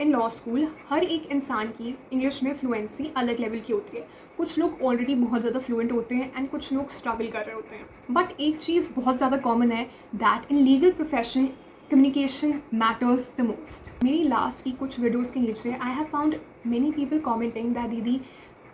In law school हर एक इंसान की इंग्लिश में फ्लुएंसी अलग लेवल की होती है। कुछ लोग ऑलरेडी बहुत ज़्यादा फ्लुएंट होते हैं एंड कुछ लोग स्ट्रगल कर रहे होते हैं। बट एक चीज़ बहुत ज़्यादा कॉमन है, that in legal profession communication matters the most. मेरी लास्ट की कुछ वीडियोज़ के नीचे I have found many people commenting that दीदी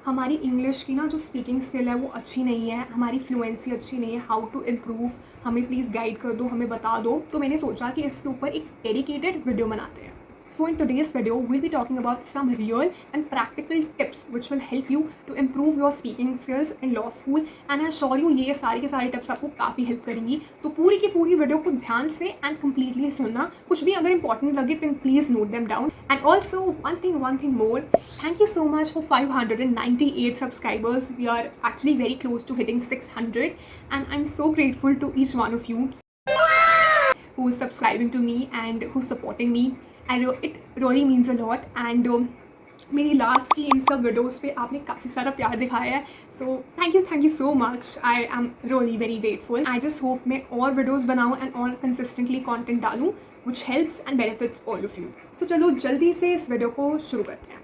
हमारी इंग्लिश की ना जो स्पीकिंग स्किल है वो अच्छी नहीं है, हमारी फ्लुएंसी अच्छी नहीं है, हाउ टू इम्प्रूव, हमें प्लीज़ गाइड कर दो, हमें बता दो। तो मैंने सोचा कि इसके ऊपर एक डेडिकेटेड वीडियो बनाते हैं। So in today's video, we'll be talking about some real and practical tips which will help you to improve your speaking skills in law school, and I assure you ये सारी के सारी tips आपको काफ़ी help करेंगी। तो पूरी की पूरी वीडियो को ध्यान से and completely सुनना। कुछ भी अगर important लगे then please note them down. And also one thing more, thank you so much for 598 subscribers. We are actually very close to hitting 600 and I'm so grateful to each one of you who is subscribing to me and who's supporting me. And it really means a lot. And मेरी last की इन सब videos पे आपने काफ़ी सारा प्यार दिखाया है, so thank you so much. I am really very grateful. I just hope मैं और वीडियोज़ बनाऊँ एंड और कंसिस्टेंटली कंटेंट डालूँ which helps and benefits all of you. So चलो जल्दी से इस वीडियो को शुरू करते हैं।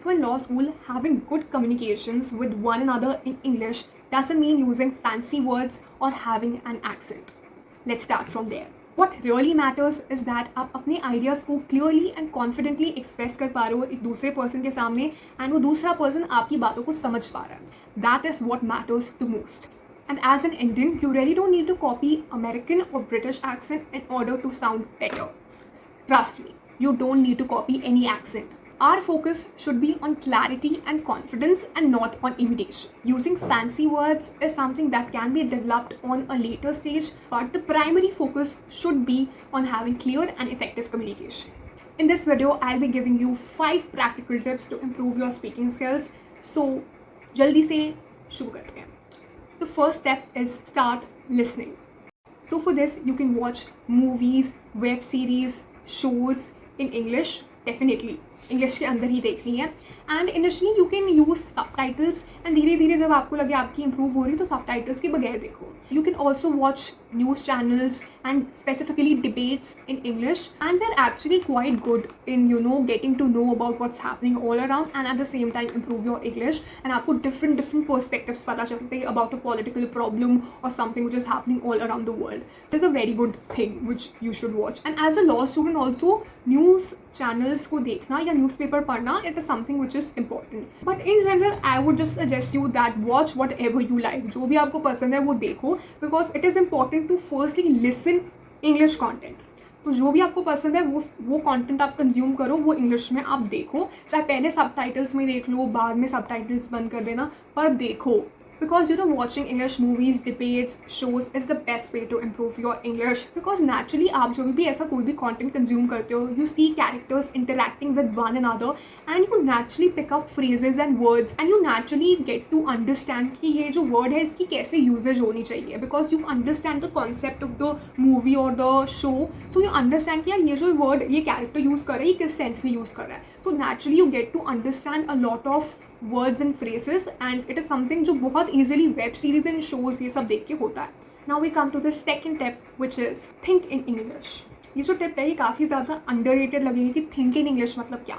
So in law school, having good communications with one another in English doesn't mean using fancy words or having an accent. Let's start from there. What really matters is that आप अपने ideas को clearly and confidently express कर पा रहे हो एक दूसरे person के सामने एंड वो दूसरा पर्सन आपकी बातों को समझ पा रहा है। That is what matters the most. And as an Indian, you really don't need to copy American or British accent in order to sound better. Trust me, you don't need to copy any accent. Our focus should be on clarity and confidence and not on imitation. Using fancy words is something that can be developed on a later stage, but the primary focus should be on having clear and effective communication. In this video, I'll be giving you 5 practical tips to improve your speaking skills. So, jaldi se shuru karte hain. The first step is start listening. So for this, you can watch movies, web series, shows in English, definitely. English के अंदर ही देखनी है and initially you can use subtitles and धीरे धीरे जब आपको लगे आपकी इंप्रूव हो रही है तो सबटाइटल्स के बगैर देखो. You can also watch news channels and specifically debates in English and they are actually quite good in getting to know about what's happening all around and at the same time improve your English. And आपको different perspectives पता चलते हैं about a political problem और something which is happening all around the world. It is a very good thing which you should watch. And as a law student also news channels को देखना या newspaper पढ़ना it is something which is important. But in general I would just suggest you that watch whatever you like. जो भी आपको पसंद है वो देखो, because it is important to firstly listen English content. तो जो भी आपको पसंद है वो कंटेंट आप कंज्यूम करो, वो इंग्लिश में आप देखो. चाहे पहले सबटाइटल्स में देख लो, बाद में सबटाइटल्स बंद कर देना, पर देखो. Because watching English movies, debates, shows is the best way to improve your English. Because naturally आप जब भी ऐसा कोई भी content consume करते हो, you see characters interacting with one another and you naturally pick up phrases and words and you naturally get to understand कि ये जो word है इसकी कैसे usage होनी चाहिए. Because you understand the concept of the movie or the show, so you understand कि यार ये जो word ये character use कर रहा है ये किस sense में use कर रहा है. So naturally you get to understand a lot of words and phrases and it is something जो बहुत easily web series and shows ये सब देख के होता है. Now we come to the second tip which is think in English. ये जो टिप है ये काफ़ी ज़्यादा underrated लगेगी कि think in English मतलब क्या.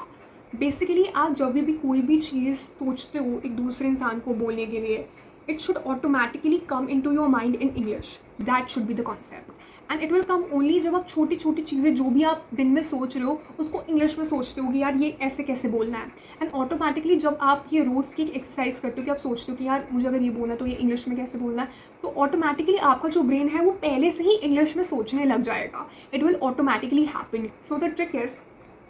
बेसिकली आप जब भी कोई भी चीज़ सोचते हो एक दूसरे इंसान को बोलने के लिए, it should automatically come into your mind in English. That should be the concept. And it will come only जब आप छोटी छोटी चीज़ें जो भी आप दिन में सोच रहे हो उसको इंग्लिश में सोचते हो कि यार ये ऐसे कैसे बोलना है. एंड ऑटोमेटिकली जब आप ये रोज़ की एक्सरसाइज करते हो कि आप सोचते हो कि यार मुझे अगर ये बोलना है तो ये इंग्लिश में कैसे बोलना है, तो ऑटोमेटिकली आपका जो ब्रेन है वो पहले से ही इंग्लिश में सोचने लग जाएगा. It will automatically happen. So the trick is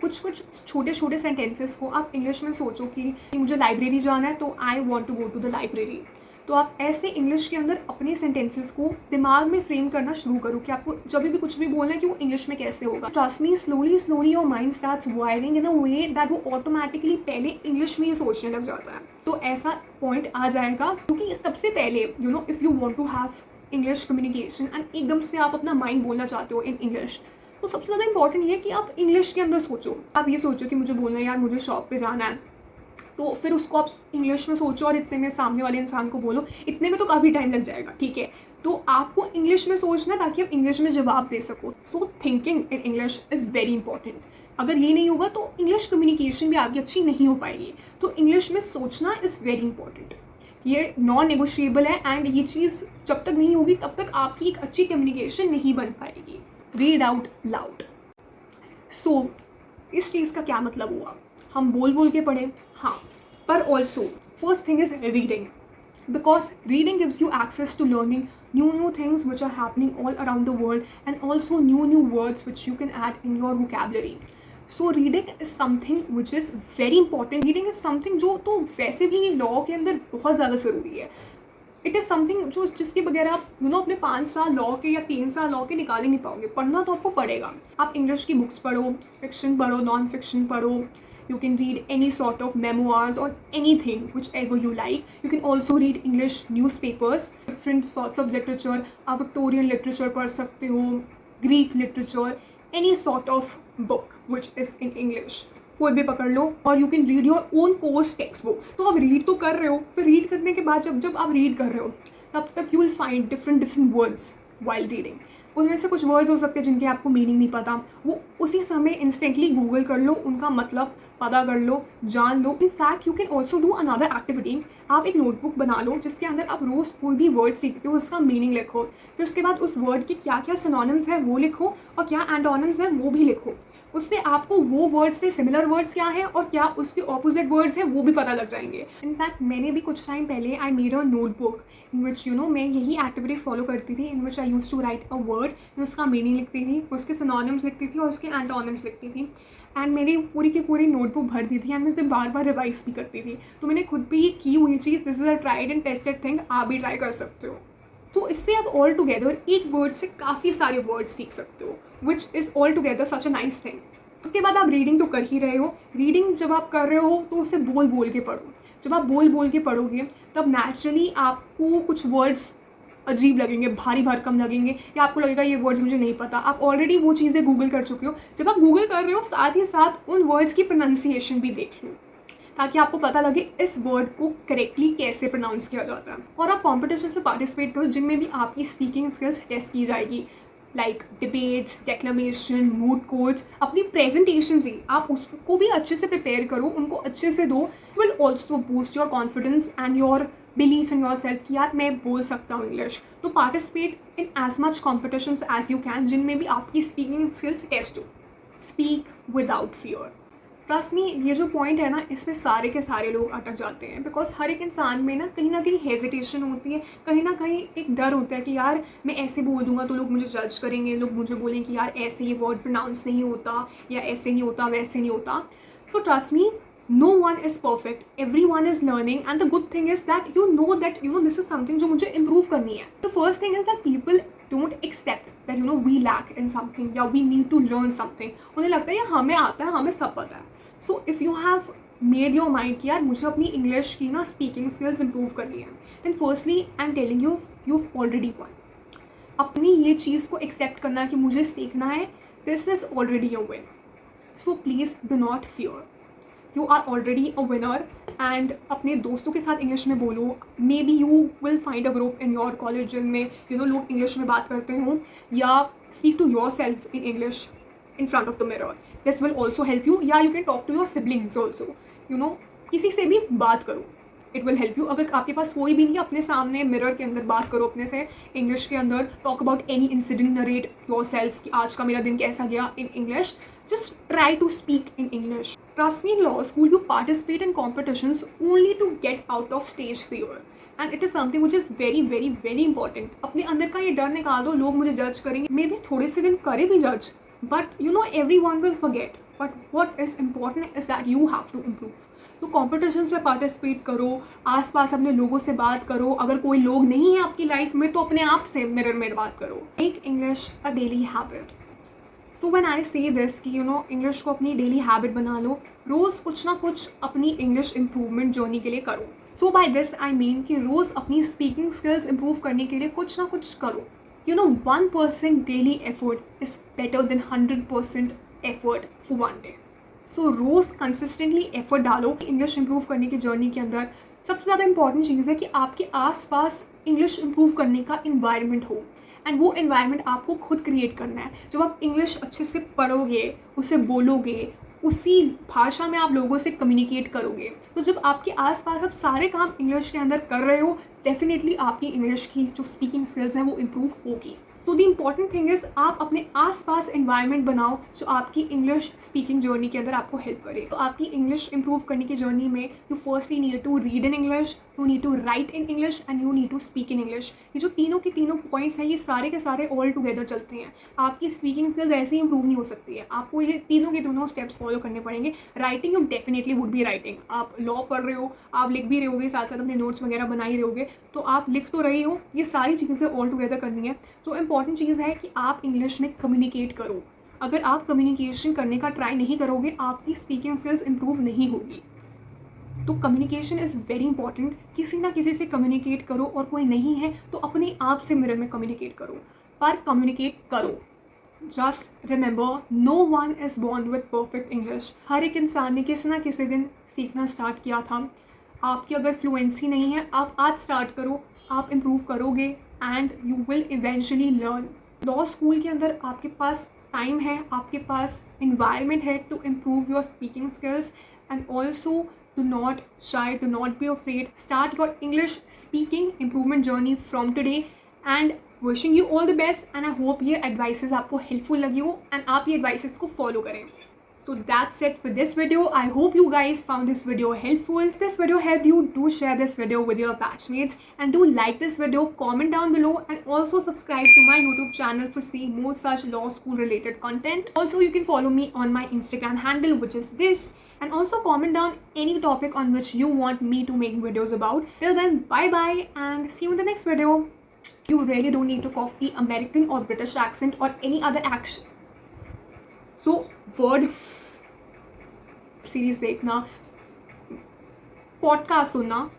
कुछ छोटे छोटे सेंटेंसेस को आप इंग्लिश में सोचो कि मुझे लाइब्रेरी जाना है तो I want to go to the library. तो आप ऐसे इंग्लिश के अंदर अपने सेंटेंसेस को दिमाग में फ्रेम करना शुरू करो कि आपको जब भी कुछ भी बोलना है कि वो इंग्लिश में कैसे होगा. Trust me, slowly your mind starts wiring in a way that वो ऑटोमेटिकली पहले इंग्लिश में ही सोचने लग जाता है. तो ऐसा पॉइंट आ जाएगा क्योंकि सबसे पहले if you want to have English communication and एकदम से आप अपना माइंड बोलना चाहते हो इन इंग्लिश, तो सबसे ज़्यादा इंपॉर्टेंट ये है कि आप इंग्लिश के अंदर सोचो. आप ये सोचो कि मुझे बोलना है यार मुझे शॉप पे जाना है, तो फिर उसको आप इंग्लिश में सोचो और इतने में सामने वाले इंसान को बोलो. इतने में तो काफ़ी टाइम लग जाएगा, ठीक है. तो आपको इंग्लिश में सोचना है ताकि आप इंग्लिश में जवाब दे सको. सो thinking in English is very important. अगर ये नहीं होगा तो इंग्लिश कम्युनिकेशन भी आपकी अच्छी नहीं हो पाएगी. तो इंग्लिश में सोचना इज़ वेरी इंपॉर्टेंट. ये नॉन नेगोशिएबल है एंड ये चीज़ जब तक नहीं होगी तब तक आपकी एक अच्छी कम्युनिकेशन नहीं बन पाएगी. Read out loud. सो इस चीज़ का क्या मतलब हुआ? हम बोल बोल के पढ़े, हाँ, पर also first thing is reading, because reading gives you access to learning new things which are happening all around the world and also new words which you can add in your vocabulary. So reading is something which is very important. Reading is something जो तो वैसे भी law के अंदर बहुत ज़्यादा ज़रूरी है. इट इज़ समथिंग जो जिसके बगैर आप अपने 5 साल लॉ के या 3 साल लॉ के निकाल ही नहीं पाओगे. पढ़ना तो आपको पड़ेगा. आप इंग्लिश की बुक्स पढ़ो, फिक्शन पढ़ो, नॉन फिक्शन पढ़ो. You can read any sort of memoirs or anything whichever you like. You can also read English newspapers, different sorts of literature. आप Victorian literature पढ़ सकते हो, Greek literature, any sort of book which is in English. कोई भी पकड़ लो और you can read your own course textbooks. तो आप रीड तो कर रहे हो, फिर रीड करने के बाद जब आप रीड कर रहे हो तब तक you will find different words while reading. उनमें से कुछ वर्ड्स हो सकते हैं जिनके आपको मीनिंग नहीं पता, वो उसी समय इंस्टेंटली गूगल कर लो, उनका मतलब पता कर लो, जान लो. In fact you can also do another activity. आप एक नोटबुक बना लो जिसके अंदर आप रोज़ कोई भी वर्ड सीखते हो उसका मीनिंग लिखो. फिर उसके बाद उस वर्ड के क्या क्या सिनोनिम्स है वो लिखो और क्या एंटोनिम्स है वो भी लिखो. उससे आपको वो वर्ड्स से सिमिलर वर्ड्स क्या हैं और क्या उसके ऑपोजिट वर्ड्स हैं वो भी पता लग जाएंगे. इनफैक्ट मैंने भी कुछ टाइम पहले I made a notebook in विच मैं यही एक्टिविटी फॉलो करती थी, in which I use to write a word. मैं उसका मीनिंग लिखती थी, उसके सिनोनिम्स लिखती थी और उसके एंटोनिम्स लिखती थी. एंड मेरी पूरी की पूरी नोटबुक भर दी थी एंड मैं उसे बार बार रिवाइज भी करती थी. तो मैंने खुद भी ये की हुई चीज़. This is a tried and tested thing. आप भी ट्राई कर सकते हो. तो इससे आप ऑल टुगेदर एक वर्ड से काफ़ी सारे वर्ड सीख सकते हो, which is all together such a nice thing. उसके बाद आप रीडिंग तो कर ही रहे हो. रीडिंग जब आप कर रहे हो तो उसे बोल बोल के पढ़ो. जब आप बोल बोल के पढ़ोगे तब नेचुरली आपको कुछ वर्ड्स अजीब लगेंगे, भारी भरकम लगेंगे, या आपको लगेगा ये वर्ड्स मुझे नहीं पता. आप ऑलरेडी वो चीज़ें गूगल कर चुके हो. जब आप गूगल कर रहे हो साथ ही साथ उन वर्ड्स की प्रोनाउंसिएशन भी देख लो ताकि आपको पता लगे इस वर्ड को करेक्टली कैसे प्रोनाउंस किया जाता है. और आप कॉम्पिटिशन्स में पार्टिसिपेट करो जिनमें भी आपकी स्पीकिंग स्किल्स टेस्ट की जाएगी, like debates, declamation, mood courts. अपनी प्रेजेंटेशन ही आप उसको भी अच्छे से प्रिपेयर करो, उनको अच्छे से दो. Will also boost your confidence and your belief in your self कि यार मैं बोल सकता हूँ इंग्लिश. तो participate in as much competitions as you can जिनमें भी आपकी स्पीकिंग स्किल्स टेस्ट हो. Speak without fear. Trust me, ये जो पॉइंट है ना इसमें सारे के सारे लोग अटक जाते हैं. बिकॉज हर एक इंसान में ना कहीं हेजिटेशन होती है, कहीं ना कहीं एक डर होता है कि यार मैं ऐसे बोल दूंगा तो लोग मुझे जज करेंगे, लोग मुझे बोलेंगे कि यार ऐसे ये वर्ड प्रोनाउंस नहीं होता या ऐसे नहीं होता वैसे नहीं होता. So trust me, no one is perfect, everyone is learning, and the good thing is that you know this is something जो मुझे improve करनी है. The first thing is that people don't accept that we lack in something या we need to learn something. उन्हें लगता है यार हमें आता है, हमें सब पता है. So if you have made your mind कि यार मुझे अपनी इंग्लिश की ना स्पीकिंग स्किल्स इम्प्रूव करनी है, then firstly I'm telling you, you've already won. अपनी ये चीज़ को एक्सेप्ट करना कि मुझे सीखना है, this is already a win. So please do not fear. You are already a winner. And अपने दोस्तों के साथ इंग्लिश में बोलो. May be you will find a group in your college जिनमें लोग इंग्लिश में बात करते हों, या speak to yourself in English in front of the mirror. This will also help you. या you can talk to your siblings also. किसी से भी बात करो, इट विल हेल्प यू. अगर आपके पास कोई भी नहीं है, अपने सामने मिरर के अंदर बात करो अपने से इंग्लिश के अंदर. Talk about any incident, narrate your self कि आज का मेरा दिन कैसा गया in English. Just try to speak in English. Trust me, in law school you participate in competitions only to get out of stage fear. And it is something which is very very very important. अपने अंदर का ये डर निकाल दो, लोग मुझे जज करेंगे. मे बी थोड़े से दिन करे भी जज, but everyone will forget. But what is important is that you have to improve. तो कॉम्पिटिशन्स में पार्टिसिपेट करो, आसपास अपने लोगों से बात करो. अगर कोई लोग नहीं है आपकी लाइफ में तो अपने आप से मिरर में बात करो. Make English a daily habit. So when I से दिस कि इंग्लिश को अपनी डेली हैबिट बना लो, रोज़ कुछ ना कुछ अपनी इंग्लिश इम्प्रूवमेंट जर्नी के लिए करो. सो बाय दिस आई मीन कि रोज़ अपनी स्पीकिंग स्किल्स इम्प्रूव करने के लिए कुछ ना कुछ करो. 1% daily effort is better than 100% effort for one day. So रोज़ कंसिस्टेंटली एफर्ट डालो इंग्लिश इम्प्रूव करने की जर्नी के अंदर. सबसे ज़्यादा इंपॉर्टेंट चीज़ है कि आपके आसपास इंग्लिश इम्प्रूव करने का इन्वायरमेंट हो, एंड वो इन्वायरमेंट आपको खुद क्रिएट करना है। जब आप इंग्लिश अच्छे से पढ़ोगे, उसे बोलोगे, उसी भाषा में आप लोगों से कम्युनिकेट करोगे, तो जब आपके आसपास आप सारे काम इंग्लिश के अंदर कर रहे हो, डेफिनेटली आपकी इंग्लिश की जो स्पीकिंग स्किल्स हैं वो इम्प्रूव होगी। So the important thing is आप अपने आसपास एनवायरनमेंट बनाओ जो आपकी इंग्लिश स्पीकिंग जर्नी के अंदर आपको हेल्प करे। तो आपकी इंग्लिश इंप्रूव करने की जर्नी में you firstly need to read in English, you need to write in English and you need to speak in English. ये जो तीनों के तीनों पॉइंट्स हैं ये सारे के सारे ऑल टुगेदर चलते हैं। आपकी स्पीकिंग स्किल्स ऐसे ही इंप्रूव नहीं हो सकती है, आपको ये तीनों के तीनों स्टेप्स फॉलो करने पड़ेंगे। Writing you definitely would be writing, आप लॉ पढ़ रहे हो, आप लिख भी रहे होगे, साथ साथ अपने नोट्स वगैरह बना ही रहोगे, तो आप लिख तो रही हो। ये सारी चीज़ें ऑल टुगेदर करनी है। जो इंपॉर्टेंट चीज़ है कि आप इंग्लिश में कम्युनिकेट करो। अगर आप कम्युनिकेशन करने का ट्राई नहीं करोगे, आपकी स्पीकिंग स्किल्स इंप्रूव नहीं होगी। तो कम्युनिकेशन इज़ वेरी इंपॉर्टेंट। किसी ना किसी से कम्युनिकेट करो, और कोई नहीं है तो अपने आप से मिरर में कम्युनिकेट करो, पर कम्युनिकेट करो। Just remember, no one is born with perfect English. हर एक इंसान ने किसी ना किसी दिन सीखना स्टार्ट किया था। आपकी अगर फ्लुएंसी नहीं है, आप आज स्टार्ट करो, आप इम्प्रूव करोगे and you will eventually learn. Law school के अंदर आपके पास टाइम है, आपके पास इन्वायरमेंट है to improve your speaking skills, and also do not shy, do not be afraid. Start your English speaking improvement journey from today, and wishing you all the best, and I hope ये advices आपको helpful लगी हो and आप ये advices को follow करें। So that's it for this video. I hope you guys found this video helpful. If this video helped you, do share this video with your batchmates, and do like this video, comment down below, and also subscribe to my YouTube channel for see more such law school related content. Also, you can follow me on my Instagram handle, which is this. And also comment down any topic on which you want me to make videos about. Till then, bye bye and see you in the next video. You really don't need to copy American or British accent or any other action. So word series देखना, podcast सुनना,